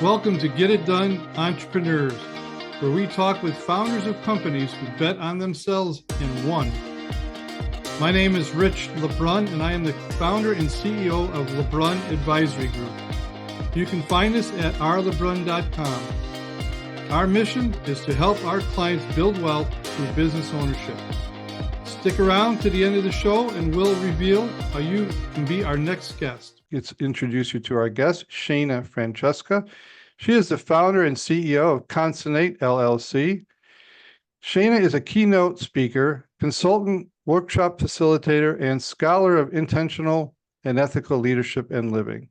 Welcome to Get It Done Entrepreneurs, where we talk with founders of companies who bet on themselves and won. My name is Rich LeBrun, and I am the founder and CEO of LeBrun Advisory Group. You can find us at rlebrun.com. Our mission is to help our clients build wealth through business ownership. Stick around to the end of the show and we'll reveal how you can be our next guest. Let's introduce you to our guest, Shana Francesca. She is the founder and CEO of Consonate LLC. Shaina is a keynote speaker, consultant, workshop facilitator, and scholar of intentional and ethical leadership and living.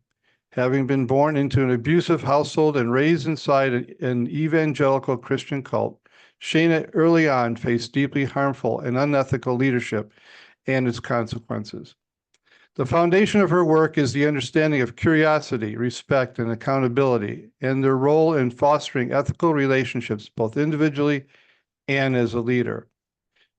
Having been born into an abusive household and raised inside an evangelical Christian cult, Shaina early on faced deeply harmful and unethical leadership and its consequences. The foundation of her work is the understanding of curiosity, respect, and accountability, and their role in fostering ethical relationships, both individually and as a leader.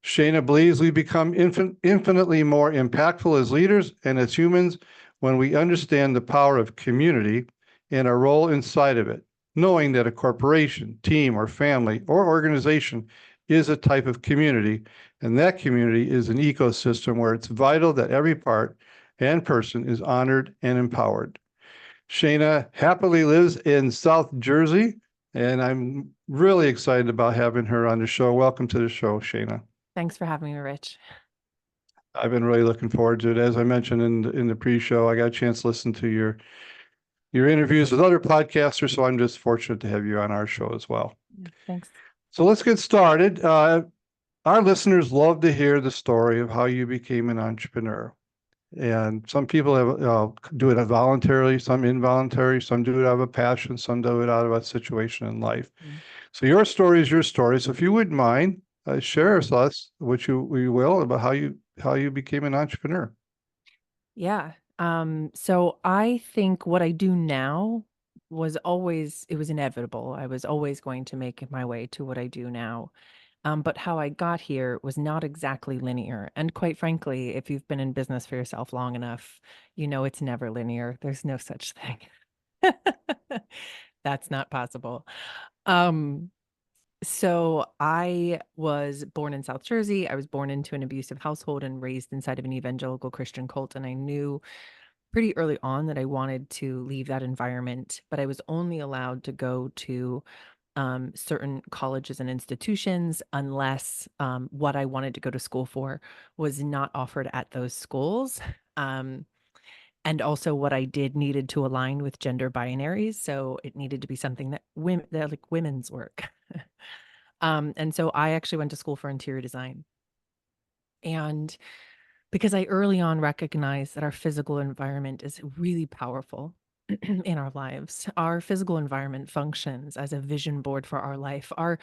Shaina believes we become infinitely more impactful as leaders and as humans when we understand the power of community and our role inside of it, knowing that a corporation, team, or family, or organization is a type of community, and that community is an ecosystem where it's vital that every part and person is honored and empowered. Shaina happily lives in South Jersey, and I'm really excited about having her on the show. Welcome to the show, Shaina. Thanks for having me, Rich. I've been really looking forward to it. As I mentioned in the pre-show, I got a chance to listen to your interviews with other podcasters, so I'm just fortunate to have you on our show as well. Thanks. So let's get started. Our listeners love to hear the story of how you became an entrepreneur. And some people do it voluntarily, some involuntary, some do it out of a passion, some do it out of a situation in life. So your story is your story. So if you wouldn't mind, share with us what you will about how you became an entrepreneur. Yeah. So I think what I do now was it was inevitable. I was always going to make my way to what I do now. But how I got here was not exactly linear. And quite frankly, if you've been in business for yourself long enough, you know it's never linear. There's no such thing. That's not possible. So I was born in South Jersey. I was born into an abusive household and raised inside of an evangelical Christian cult. And I knew pretty early on that I wanted to leave that environment, but I was only allowed to go to certain colleges and institutions unless what I wanted to go to school for was not offered at those schools. And also what I did needed to align with gender binaries. So it needed to be something that like women's work. And so I actually went to school for interior design. And because I early on recognized that our physical environment is really powerful in our lives. Our physical environment functions as a vision board for our life. Our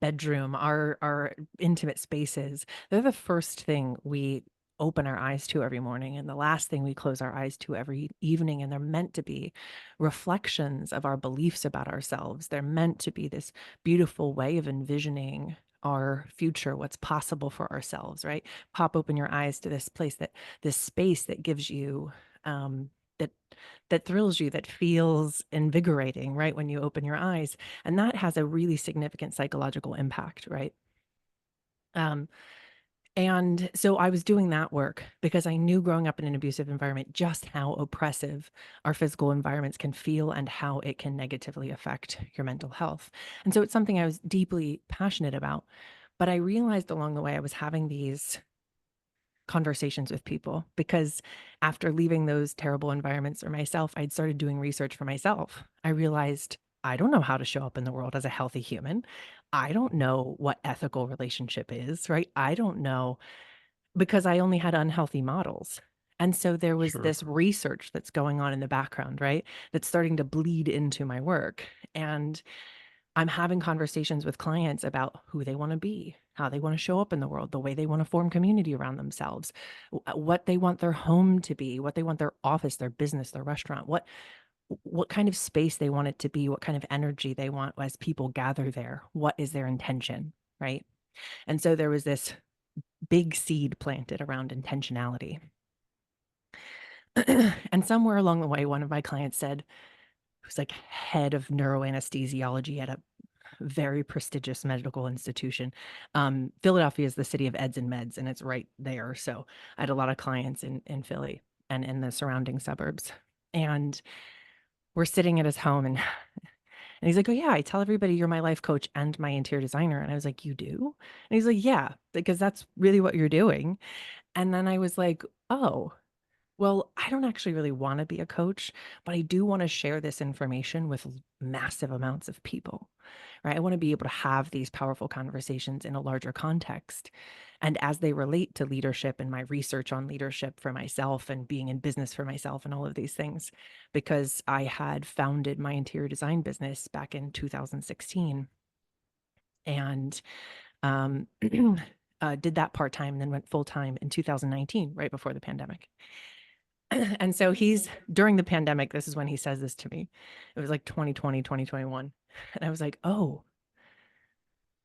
bedroom, our intimate spaces, they're the first thing we open our eyes to every morning and the last thing we close our eyes to every evening. And they're meant to be reflections of our beliefs about ourselves. They're meant to be this beautiful way of envisioning our future, what's possible for ourselves, right? Pop open your eyes to this this space that gives you, that thrills you, that feels invigorating, right? When you open your eyes. And that has a really significant psychological impact, right? And so I was doing that work because I knew growing up in an abusive environment just how oppressive our physical environments can feel and how it can negatively affect your mental health. And so it's something I was deeply passionate about. But I realized along the way I was having these conversations with people because after leaving those terrible environments for myself, I'd started doing research for myself. I realized I don't know how to show up in the world as a healthy human. I don't know what ethical relationship is, right? I don't know because I only had unhealthy models. And so there was this research that's going on in the background, right? That's starting to bleed into my work. And I'm having conversations with clients about who they want to be, how they want to show up in the world, the way they want to form community around themselves, what they want their home to be, what they want their office, their business, their restaurant, what kind of space they want it to be, what kind of energy they want as people gather there, what is their intention, right? And so there was this big seed planted around intentionality. And somewhere along the way, one of my clients said, who's like head of neuroanesthesiology at a very prestigious medical institution. Philadelphia is the city of eds and meds, and it's right there. So I had a lot of clients in Philly and in the surrounding suburbs. And we're sitting at his home, and he's like, "Oh yeah, I tell everybody you're my life coach and my interior designer." And I was like, "You do?" And he's like, "Yeah, because that's really what you're doing." And then I was like, "Oh, well, I don't actually really want to be a coach, but I do want to share this information with massive amounts of people, right? I want to be able to have these powerful conversations in a larger context. And as they relate to leadership and my research on leadership for myself and being in business for myself and all of these things, because I had founded my interior design business back in 2016 and um, did that part time and then went full time in 2019, right before the pandemic. And so he's during the pandemic, this is when he says this to me. It was like 2020, 2021. And I was like, oh,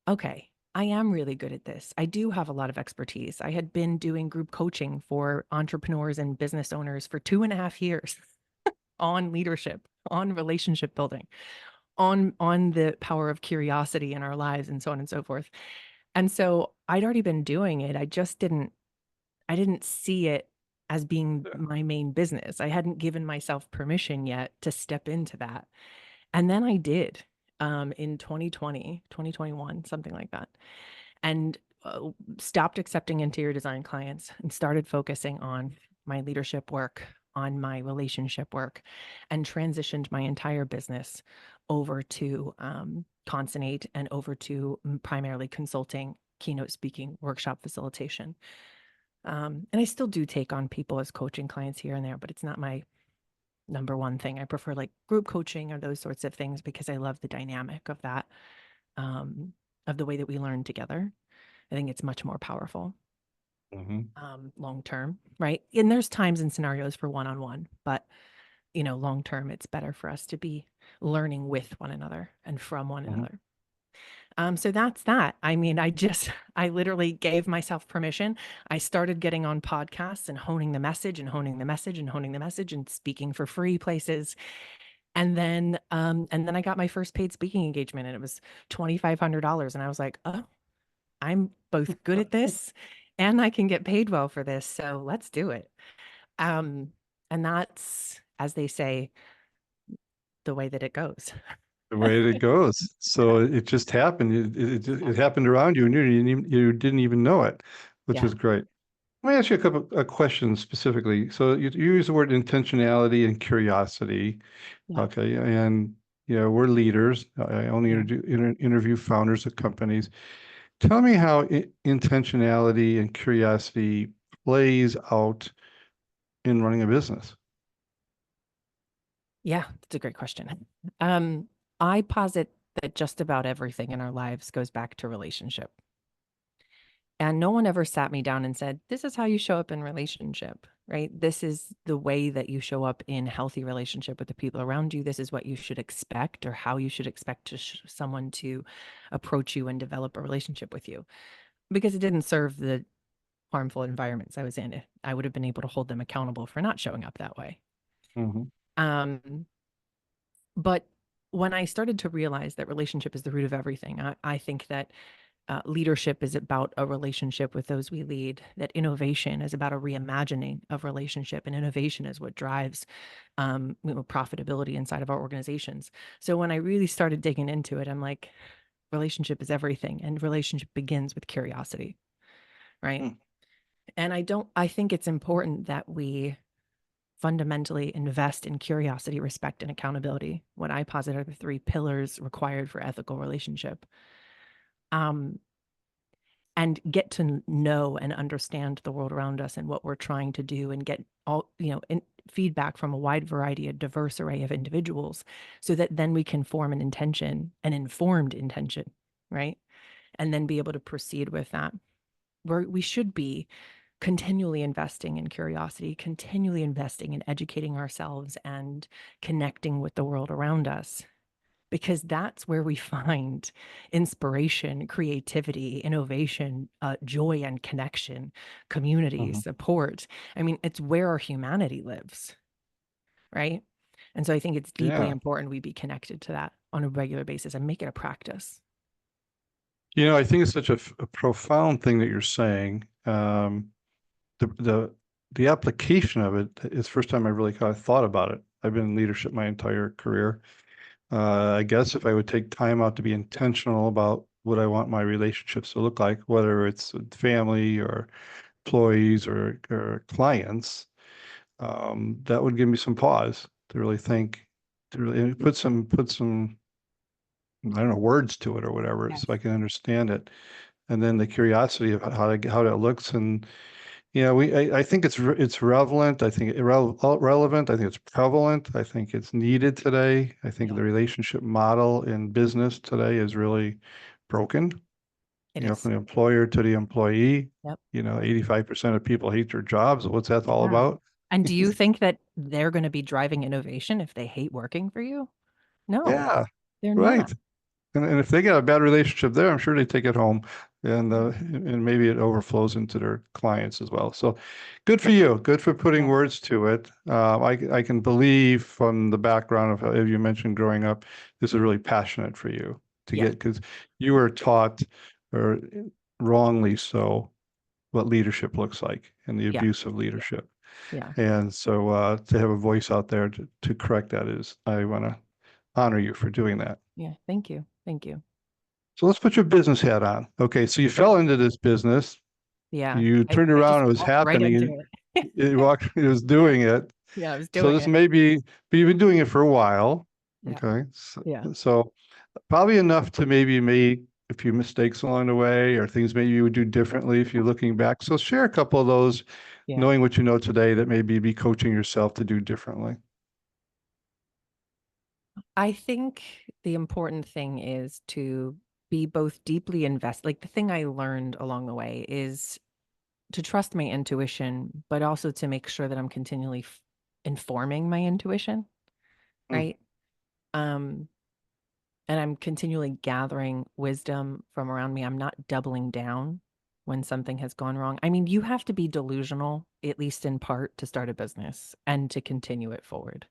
okay. I am really good at this. I do have a lot of expertise. I had been doing group coaching for entrepreneurs and business owners for 2.5 years on leadership, on relationship building, on the power of curiosity in our lives and so on and so forth. And so I'd already been doing it. I didn't see it as being my main business. I hadn't given myself permission yet to step into that. And then I did in 2020, 2021, something like that. And stopped accepting interior design clients and started focusing on my leadership work, on my relationship work, and transitioned my entire business over to Consonate and over to primarily consulting, keynote speaking, workshop facilitation. And I still do take on people as coaching clients here and there, but it's not my number one thing. I prefer like group coaching or those sorts of things because I love the dynamic of that, of the way that we learn together. I think it's much more powerful, Mhm. long term, right? And there's times and scenarios for one on one, but long term, it's better for us to be learning with one another and from one Mhm. another. So that's that. I mean, I literally gave myself permission. I started getting on podcasts and honing the message and honing the message and honing the message and speaking for free places. And then I got my first paid speaking engagement and it was $2,500. And I was like, oh, I'm both good at this and I can get paid well for this. So let's do it. Um, and that's, as they say, the way that it goes. The way it goes. So it just happened. It happened around you, and you didn't even know it, which Yeah. was great. Let me ask you a couple of questions specifically. So you use the word intentionality and curiosity. Yeah. Okay, and we're leaders. I only Yeah. interview founders of companies. Tell me how intentionality and curiosity plays out in running a business. Yeah, that's a great question. Um, I posit that just about everything in our lives goes back to relationship. And no one ever sat me down and said, this is how you show up in relationship, right? This is the way that you show up in healthy relationship with the people around you. This is what you should expect or how you should expect someone to approach you and develop a relationship with you because it didn't serve the harmful environments I was in. I would have been able to hold them accountable for not showing up that way. Mhm. Um, But when I started to realize that relationship is the root of everything, I think that leadership is about a relationship with those we lead, that innovation is about a reimagining of relationship, and innovation is what drives profitability inside of our organizations. So when I really started digging into it, I'm like, relationship is everything, and relationship begins with curiosity, right? Mm. And I think it's important that we fundamentally invest in curiosity, respect, and accountability. What I posit are the three pillars required for ethical relationship. Um, and get to know and understand the world around us and what we're trying to do and get feedback from a wide variety, a diverse array of individuals so that then we can form an intention, an informed intention, right? And then be able to proceed with that. We should be continually investing in curiosity, continually investing in educating ourselves and connecting with the world around us, because that's where we find inspiration, creativity, innovation, joy and connection, community, Mhm. support. I mean, it's where our humanity lives, right? And so I think it's deeply Yeah. important we be connected to that on a regular basis and make it a practice. I think it's such a profound thing that you're saying. The the the application of it is the first time I really kind of thought about it. I've been in leadership my entire career. I guess if I would take time out to be intentional about what I want my relationships to look like, whether it's with family or employees or clients, that would give me some pause to really think, to really put some I don't know, words to it or whatever, Yes. so I can understand it. And then the curiosity of how that looks. And I think it's relevant. I think relevant. I think it's prevalent. I think it's needed today. I think Yeah, the relationship model in business today is really broken. it is. From the employer to the employee. Yep. 85% of people hate their jobs. What's that all Yeah. about? And do you think that they're going to be driving innovation if they hate working for you? No, Yeah, they're right. not. And if they get a bad relationship there, I'm sure they take it home, and maybe it overflows into their clients as well. So good for you. Good for putting Yeah. words to it. I can believe from the background of how you mentioned growing up, this is really passionate for you to Yeah. get, because you were taught, or wrongly so, what leadership looks like and the Yeah. abuse of leadership. Yeah. And so to have a voice out there to correct that is, I want to honor you for doing that. Yeah. Thank you. Thank you. So let's put your business hat on. Okay, so you fell into this business, Yeah. you I, turned I around, just it was walked right happening, into it. it was doing it. Yeah, I was So doing this it. may be, but you've been doing it for a while. Yeah. Okay, so, Yeah. so probably enough to maybe make a few mistakes along the way, or things maybe you would do differently if you're looking back. So share a couple of those, Yeah. knowing what you know today, that maybe be coaching yourself to do differently. I think the important thing is to be both deeply invested. Like the thing I learned along the way is to trust my intuition, but also to make sure that I'm continually informing my intuition, Mm, right? Um, and I'm continually gathering wisdom from around me. I'm not doubling down when something has gone wrong. I mean, you have to be delusional, at least in part, to start a business and to continue it forward.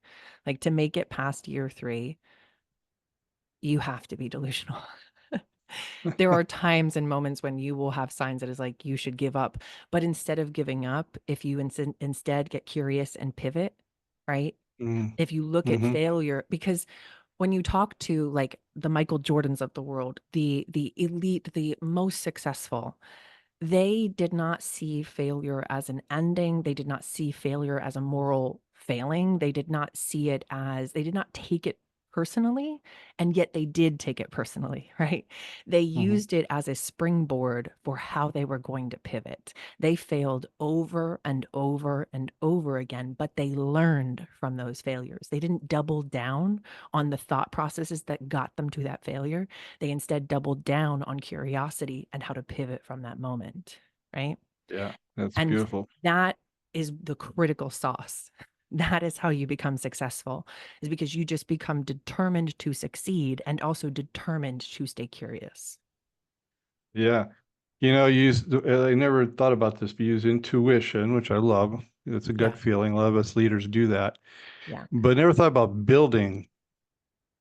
Like to make it past year 3, you have to be delusional. There are times and moments when you will have signs that is like you should give up. But instead of giving up, if you instead get curious and pivot, right? mm, If you look at mm-hmm, failure, because when you talk to like the Michael Jordans of the world, the elite, the most successful, they did not see failure as an ending. They did not see failure as a moral failing. They did not see it as, they did not take it personally, and yet they did take it personally, right? They mm-hmm. used it as a springboard for how they were going to pivot. They failed over and over and over again, but they learned from those failures. They didn't double down on the thought processes that got them to that failure. They instead doubled down on curiosity and how to pivot from that moment, right? Yeah, that's And beautiful. that is the critical sauce. That is how you become successful, is because you just become determined to succeed and also determined to stay curious. Yeah. I never thought about this, but use intuition, which I love. It's a Yeah. gut feeling. A lot of us leaders do that, Yeah. but never thought about building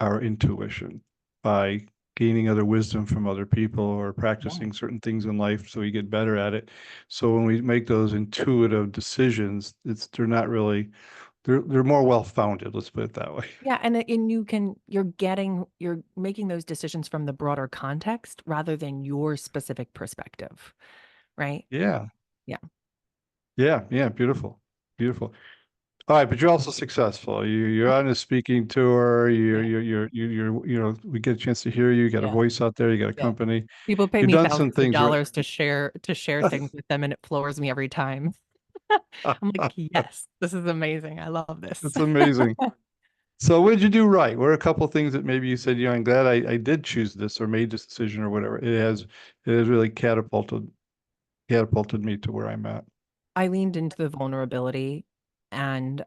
our intuition by gaining other wisdom from other people or Yeah. practicing certain things in life so we get better at it. So when we make those intuitive decisions, they're not really, they're more well-founded, let's put it that way. Yeah, and you're making those decisions from the broader context rather than your specific perspective, right? Yeah. Yeah. Yeah. Yeah. Beautiful. Beautiful. All right, but you're also successful. You're on a speaking tour. Yeah. We get a chance to hear you. You got a Yeah. voice out there. You got a Yeah. company. People pay You've me done some thousands of things right. dollars to share things with them, and it floors me every time. I'm like, yes, this is amazing. I love this. It's amazing. So what did you do right? What are a couple of things that maybe you said, I'm glad I did choose this or made this decision or whatever. It has really catapulted me to where I'm at. I leaned into the vulnerability and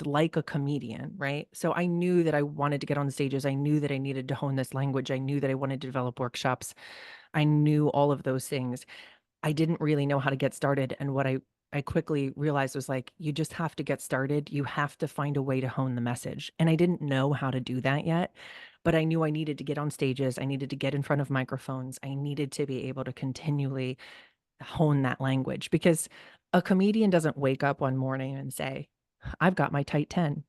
like a comedian, right? So I knew that I wanted to get on stages. I knew that I needed to hone this language. I knew that I wanted to develop workshops. I knew all of those things. I didn't really know how to get started. And what I I quickly realized was like, you just have to get started. You have to find a way to hone the message. And I didn't know how to do that yet, but I knew I needed to get on stages. I needed to get in front of microphones. I needed to be able to continually hone that language, because a comedian doesn't wake up one morning and say, I've got my tight 10.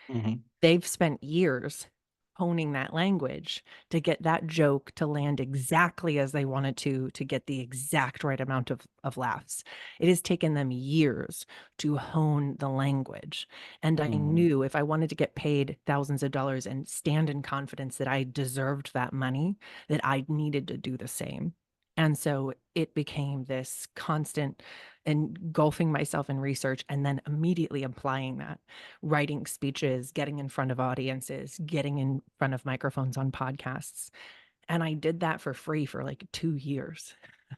Mhm. They've spent years honing that language to get that joke to land exactly as they wanted to get the exact right amount of laughs. It has taken them years to hone the language. And I Mhm. knew if I wanted to get paid thousands of dollars and stand in confidence that I deserved that money, that I needed to do the same. And so it became this constant engulfing myself in research and then immediately applying that, writing speeches, getting in front of audiences, getting in front of microphones on podcasts. And I did that for free for like 2 years Yeah.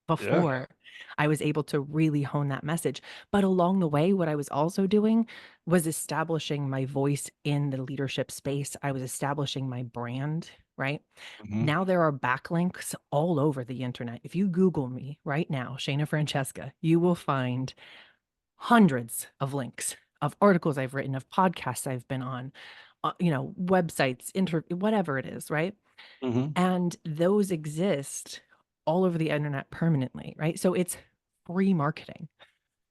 before I was able to really hone that message. But along the way, what I was also doing was establishing my voice in the leadership space. I was establishing my brand, right? Mhm. Now there are backlinks all over the internet. If you Google me right now, Shana Francesca, you will find hundreds of links of articles I've written, of podcasts I've been on, websites, whatever it is, right? Mhm. And those exist all over the internet permanently, right? So it's free marketing,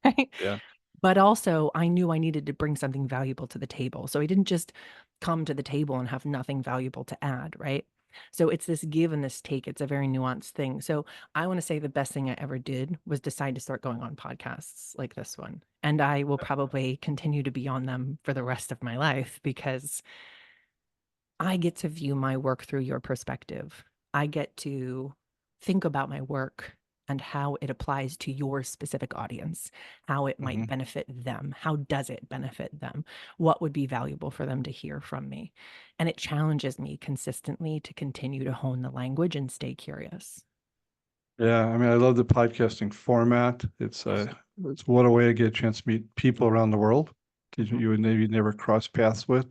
right? Yeah. But also, I knew I needed to bring something valuable to the table. So I didn't just come to the table and have nothing valuable to add, right? So it's this give and this take. It's a very nuanced thing. So I want to say the best thing I ever did was decide to start going on podcasts like this one. And I will probably continue to be on them for the rest of my life, because I get to view my work through your perspective. I get to think about my work and how it applies to your specific audience, how it might Mhm. benefit them. How does it benefit them? What would be valuable for them to hear from me? And it challenges me consistently to continue to hone the language and stay curious. Yeah, I mean, I love the podcasting format. It's what a way to get a chance to meet people around the world that Mhm. you would maybe never cross paths with,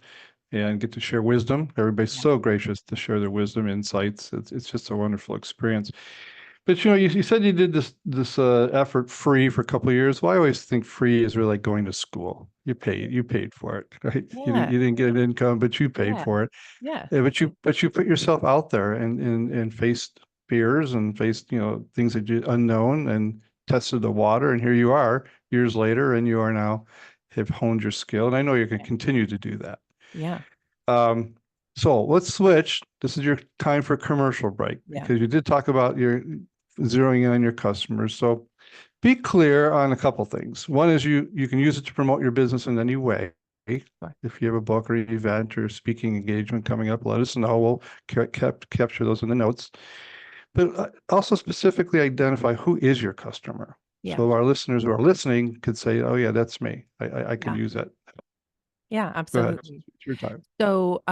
and get to share wisdom. Everybody's Yeah. so gracious to share their wisdom, insights. It's just a wonderful experience. But you said you did this effort free for a couple of years. Well, I always think free is really like going to school. You paid for it, right? Yeah. You didn't get an income, but you paid Yeah. for it. Yeah. Yeah, but you put yourself out there and faced fears and faced, things that you unknown, and tested the water, and here you are years later, and you are now have honed your skill. And I know you can Yeah. continue to do that. Yeah. Um, so let's switch. This is your time for commercial break, Yeah. because you did talk about your zeroing in on your customers. So be clear on a couple things. One is you can use it to promote your business in any way. Sure. If you have a book or event or speaking engagement coming up, let us know. We'll capture those in the notes. But also specifically identify who is your customer. Yeah. So our listeners who are listening could say, "Oh yeah, that's me. I can Yeah. use that." Yeah. Go ahead. Absolutely. It's your time. So,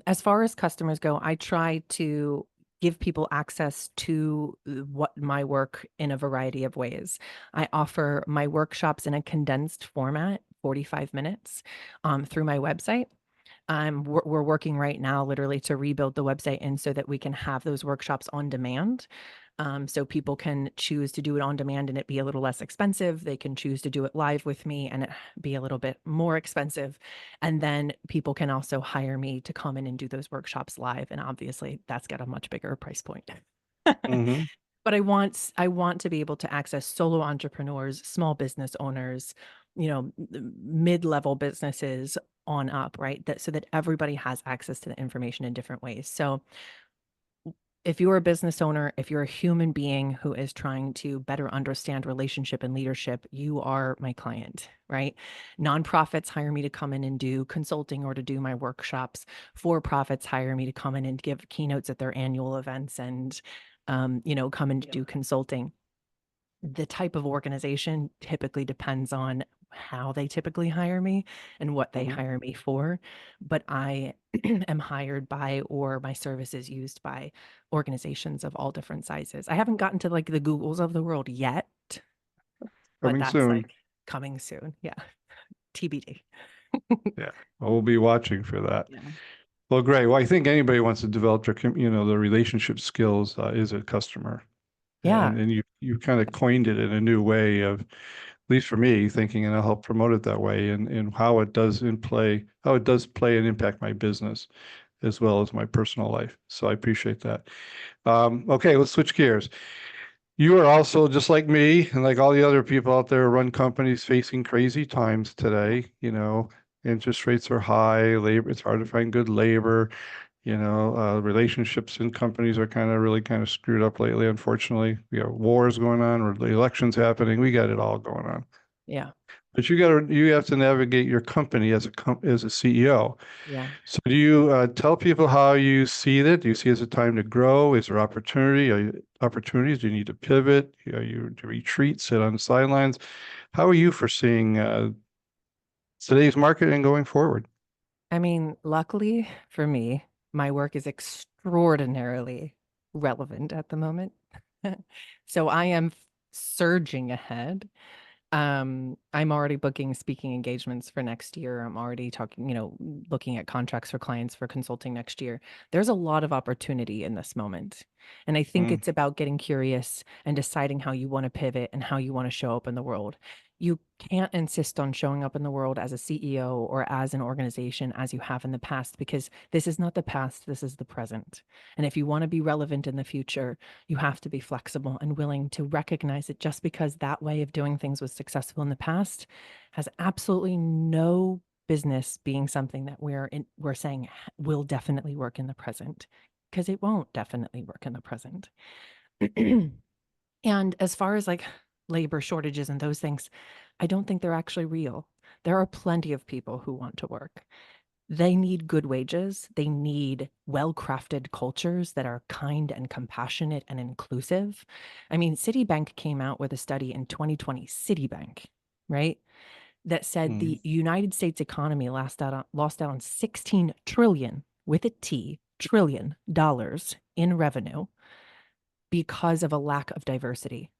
as far as customers go, I try to give people access to what my work in a variety of ways. I offer my workshops in a condensed format, 45 minutes, through my website. We're working right now literally to rebuild the website, and so that we can have those workshops on demand. So people can choose to do it on demand and it be a little less expensive. They can choose to do it live with me and it be a little bit more expensive. And then people can also hire me to come in and do those workshops live. And obviously that's got a much bigger price point. Mm-hmm. But I want to be able to access solo entrepreneurs, small business owners, mid-level businesses on up, right? That so that everybody has access to the information in different ways. So if you're a business owner, if you're a human being who is trying to better understand relationship and leadership, you are my client, right? Nonprofits hire me to come in and do consulting or to do my workshops. For profits hire me to come in and give keynotes at their annual events and, come in to do consulting. The type of organization typically depends on how they typically hire me and what they Mm-hmm. hire me for. But I am hired by, or my service is used by, organizations of all different sizes. I haven't gotten to like the Googles of the world yet, but Coming that's soon. like coming soon. Yeah. TBD. Yeah. Well, we'll be watching for that. Yeah. Well, great. Well, I think anybody wants to develop their, the relationship skills, is a customer. Yeah. And you kind of coined it in a new way of, at least for me, thinking, and I'll help promote it that way, and how it does play and impact my business as well as my personal life. So I appreciate that. Okay, let's switch gears. You are also, just like me and like all the other people out there who run companies, facing crazy times today. Interest rates are high, it's hard to find good labor. Relationships in companies are really kind of screwed up lately, unfortunately. We have wars going on, or the elections happening. We got it all going on. Yeah. But you have to navigate your company as a CEO. Yeah. So do you tell people how you see that? Do you see it as a time to grow? Is there opportunities? Do you need to pivot? You to retreat, sit on the sidelines? How are you foreseeing today's market and going forward? I mean, luckily for me, my work is extraordinarily relevant at the moment. So I am surging ahead. I'm already booking speaking engagements for next year. I'm already talking, looking at contracts for clients for consulting next year. There's a lot of opportunity in this moment. And I think Mm, it's about getting curious and deciding how you want to pivot and how you want to show up in the world. You can't insist on showing up in the world as a CEO or as an organization as you have in the past, because this is not the past, this is the present. And if you want to be relevant in the future, you have to be flexible and willing to recognize that just because that way of doing things was successful in the past has absolutely no business being something that we're saying will definitely work in the present, because it won't definitely work in the present. And as far as like labor shortages and those things, I don't think they're actually real. There are plenty of people who want to work. They need good wages. They need well-crafted cultures that are kind and compassionate and inclusive. I mean, Citibank came out with a study in 2020, Citibank, right? That said mm, the United States economy lost out on 16 trillion, with a T, trillion dollars in revenue because of a lack of diversity.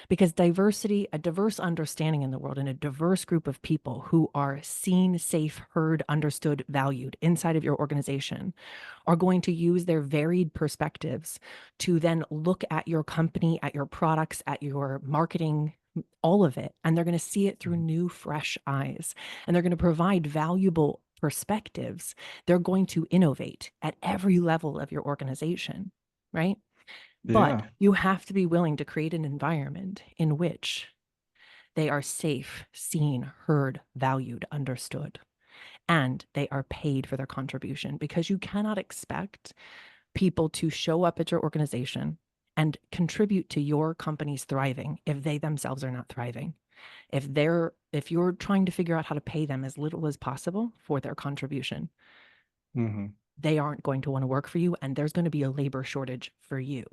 Because diversity, a diverse understanding in the world, and a diverse group of people who are seen, safe, heard, understood, valued inside of your organization are going to use their varied perspectives to then look at your company, at your products, at your marketing, all of it. And they're going to see it through new, fresh eyes. And they're going to provide valuable perspectives. They're going to innovate at every level of your organization, right? But yeah. you have to be willing to create an environment in which they are safe, seen, heard, valued, understood, and they are paid for their contribution, because you cannot expect people to show up at your organization and contribute to your company's thriving if they themselves are not thriving. If you're trying to figure out how to pay them as little as possible for their contribution, Hmm. they aren't going to want to work for you, and there's going to be a labor shortage for you,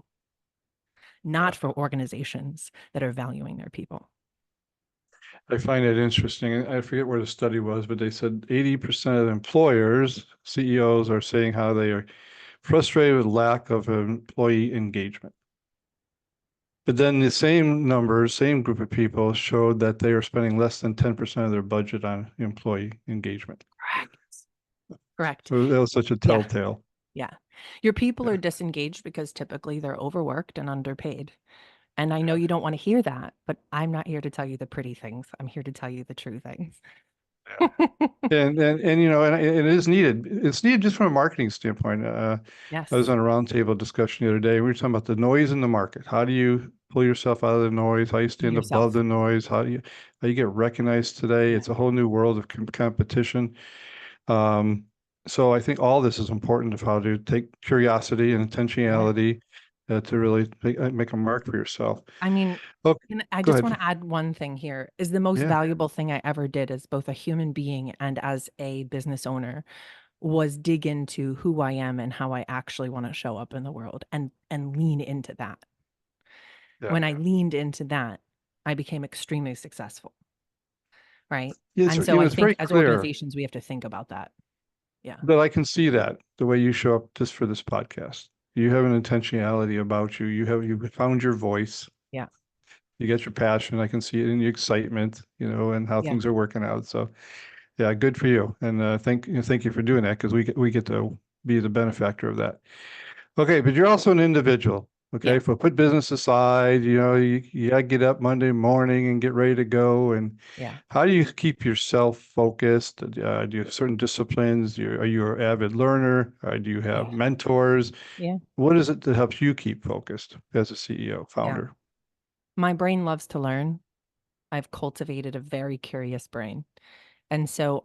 Yeah. not for organizations that are valuing their people. I find it interesting. I forget where the study was, but they said 80% of employers, CEOs, are saying how they are frustrated with lack of employee engagement. But then the same numbers, same group of people showed that they are spending less than 10% of their budget on employee engagement. Correct. Correct. So that was such a Yeah. telltale. Yeah. Your people are Yeah. disengaged because typically they're overworked and underpaid. And I know you don't want to hear that, but I'm not here to tell you the pretty things. I'm here to tell you the true things. And it is needed. It's needed just from a marketing standpoint. I was Yes. on a roundtable discussion the other day. We were talking about the noise in the market. How do you pull yourself out of the noise? How you Be stand above yourself. the noise? How you get recognized today? Yeah. It's a whole new world of competition. Um, so I think all this is important of how to take curiosity and Yeah. intentionality to really make a mark for yourself. I mean, Okay, I go just want ahead. to add one thing here. Is the most Yeah. valuable thing I ever did as both a human being and as a business owner was dig into who I am and how I actually want to show up in the world, and lean into that. Yeah. When I leaned into that, I became extremely successful, right? It's, And so I it's very think as clear. organizations, we have to think about that. Yeah. But I can see that the way you show up just for this podcast. You have an intentionality about you. You found your voice. Yeah. You get your passion. I can see it in the excitement, and how Yeah. things are working out. So yeah, good for you. And thank you for doing that, because we get to be the benefactor of that. Okay, but you're also an individual. Okay. Yeah. If we put business aside, you gotta get up Monday morning and get ready to go. And Yeah. how do you keep yourself focused? Do you have certain disciplines? Are you an avid learner? Do you have Yeah. mentors? Yeah. What is it that helps you keep focused as a CEO, Yeah. founder? My brain loves to learn. I've cultivated a very curious brain. And so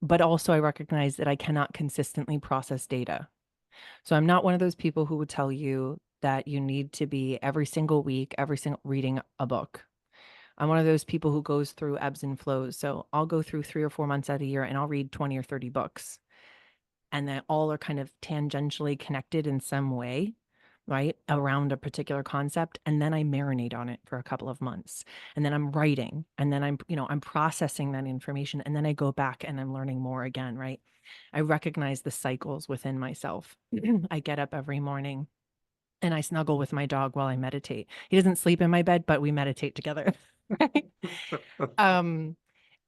but also I recognize that I cannot consistently process data. So I'm not one of those people who would tell you that you need to be every single week, every single reading a book. I'm one of those people who goes through ebbs and flows. So I'll go through 3 or 4 months out of a year and I'll read 20 or 30 books. And then all are kind of tangentially connected in some way, right? Around a particular concept. And then I marinate on it for a couple of months. And then I'm writing. And then I'm processing that information. And then I go back and I'm learning more again, right? I recognize the cycles within myself. I get up every morning and I snuggle with my dog while I meditate. He doesn't sleep in my bed, but we meditate together. Right. Um,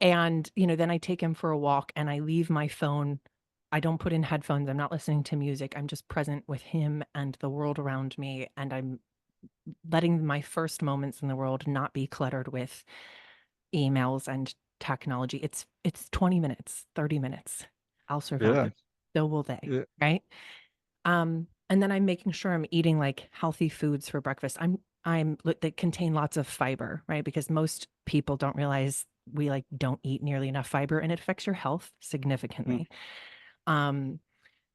and then I take him for a walk and I leave my phone. I don't put in headphones. I'm not listening to music. I'm just present with him and the world around me. And I'm letting my first moments in the world not be cluttered with emails and technology. It's 20 minutes, 30 minutes. I'll Yeah. survive. So will they. Yeah. Right. And then I'm making sure I'm eating like healthy foods for breakfast. That contain lots of fiber, right? Because most people don't realize we like don't eat nearly enough fiber and it affects your health Mm, significantly. Um,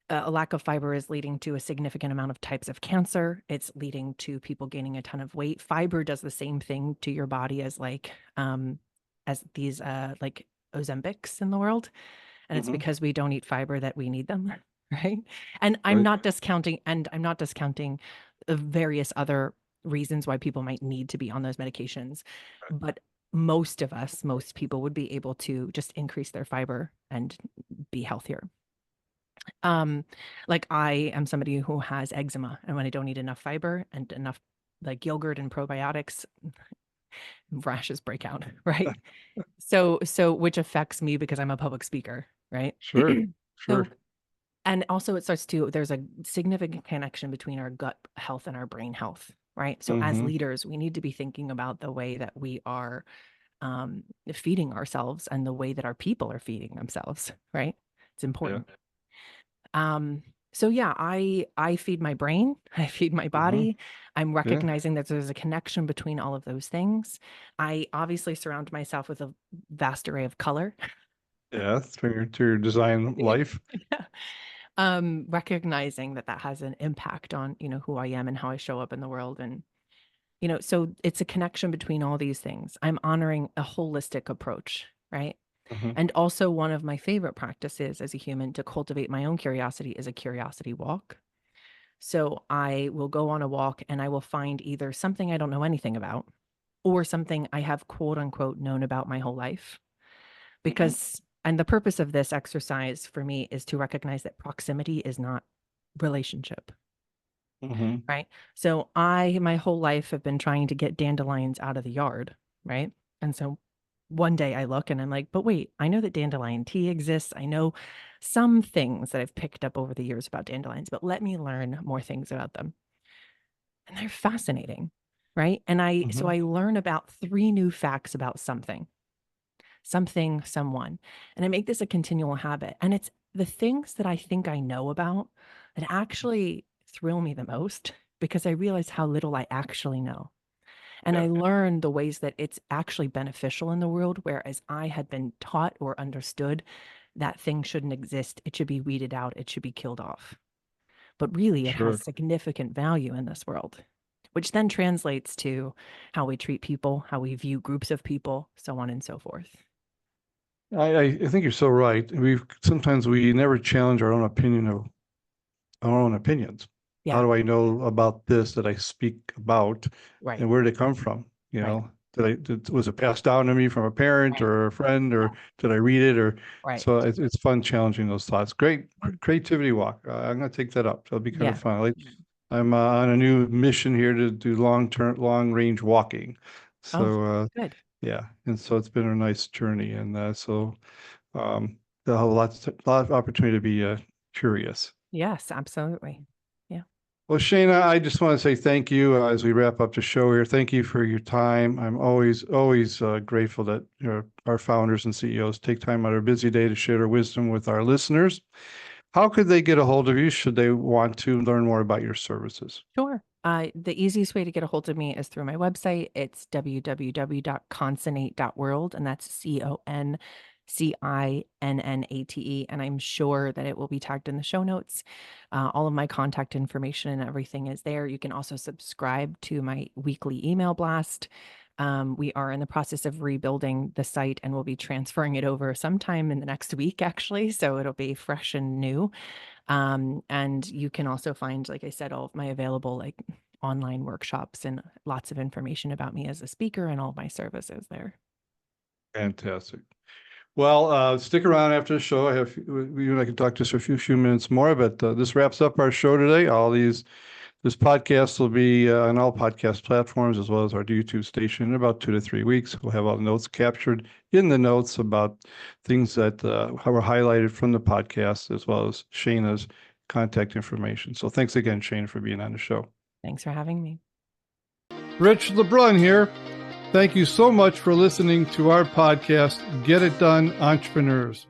a lack of fiber is leading to a significant amount of types of cancer. It's leading to people gaining a ton of weight. Fiber does the same thing to your body as these like Ozempics in the world. And it's mhm. because we don't eat fiber that we need them, right? And I'm Right. not discounting, the various other reasons why people might need to be on those medications, but most people would be able to just increase their fiber and be healthier. Um, like I am somebody who has eczema, and when I don't eat enough fiber and enough like yogurt and probiotics, rashes break out, right? So which affects me because I'm a public speaker, right? Sure. So Sure. and also there's a significant connection between our gut health and our brain health, right? So as Hmm. leaders, we need to be thinking about the way that we are feeding ourselves and the way that our people are feeding themselves, right? It's Yeah. important. So yeah, I feed my brain, I feed my Hmm. body. I'm Yeah. recognizing that there's a connection between all of those things. I obviously surround myself with a vast array of color. Yeah. To your design life. Yeah. Recognizing that that has an impact on, who I am and how I show up in the world. And, so it's a connection between all these things. I'm honoring a holistic approach, right? Hmm. And also one of my favorite practices as a human to cultivate my own curiosity is a curiosity walk. So I will go on a walk and I will find either something I don't know anything about or something I have quote unquote known about my whole life. And the purpose of this exercise for me is to recognize that proximity is not relationship, Hmm. right? So my whole life have been trying to get dandelions out of the yard, right? And so one day I look and I'm like, but wait, I know that dandelion tea exists. I know some things that I've picked up over the years about dandelions, but let me learn more things about them. And they're fascinating, right? So Hmm. I learn about 3 new facts about something, someone. And I make this a continual habit. And it's the things that I think I know about that actually thrill me the most because I realize how little I actually know. And I Yeah. learn the ways that it's actually beneficial in the world, whereas I had been taught or understood that thing shouldn't exist. It should be weeded out. It should be killed off. But really, it has Sure. significant value in this world, which then translates to how we treat people, how we view groups of people, so on and so forth. I think you're so right. Sometimes we never challenge our own opinion of our own opinions. How Yeah, do I know about this that I speak about, right, and where did it come from? right, Was it passed down to me from a parent right. or a friend, Yeah, or did I read it? Or right. so it's fun challenging those thoughts. Great creativity walk. I'm going to take that up. That'll be kind of Yeah. fun. I'm on a new mission here to do long range walking. Oh, So good. yeah, and so it's been a nice journey, and there'll have a lot of opportunity to be curious. Yes, absolutely. Yeah. Well, Shaina, I just want to say thank you as we wrap up the show here. Thank you for your time. I'm always grateful that our founders and CEOs take time out of their busy day to share their wisdom with our listeners. How could they get a hold of you should they want to learn more about your services? Sure. The easiest way to get a hold of me is through my website. It's www.consonate.world, and that's CONCINNATE. And I'm sure that it will be tagged in the show notes. All of my contact information and everything is there. You can also subscribe to my weekly email blast. We are in the process of rebuilding the site, and we'll be transferring it over sometime in the next week, actually. So it'll be fresh and new. And you can also find, like I said, all of my available online workshops and lots of information about me as a speaker and all of my services there. Fantastic. Well, stick around after the show. You and I can talk just for a few minutes more, but this wraps up our show today. This podcast will be on all podcast platforms as well as our YouTube station in about 2 to 3 weeks. We'll have all the notes captured in the notes about things that were highlighted from the podcast, as well as Shaina's contact information. So thanks again, Shaina, for being on the show. Thanks for having me. Rich LeBrun here. Thank you so much for listening to our podcast, Get It Done, Entrepreneurs.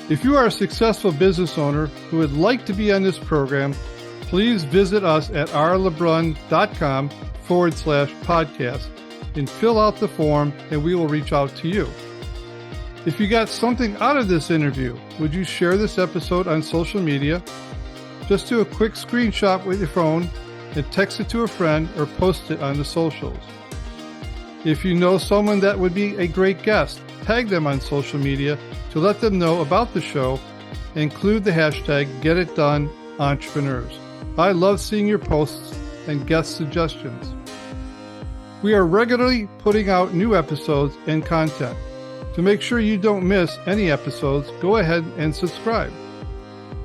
If you are a successful business owner who would like to be on this program, please visit us at rlebrun.com/podcast and fill out the form, and we will reach out to you. If you got something out of this interview, would you share this episode on social media? Just do a quick screenshot with your phone and text it to a friend or post it on the socials. If you know someone that would be a great guest, tag them on social media to let them know about the show and include the hashtag GetItDoneEntrepreneurs. I love seeing your posts and guest suggestions. We are regularly putting out new episodes and content. To make sure you don't miss any episodes, go ahead and subscribe.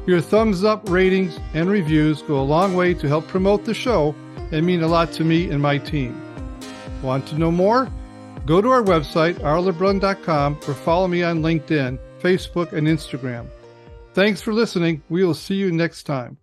Your thumbs up, ratings, and reviews go a long way to help promote the show and mean a lot to me and my team. Want to know more? Go to our website, rlebrun.com, or follow me on LinkedIn, Facebook, and Instagram. Thanks for listening. We will see you next time.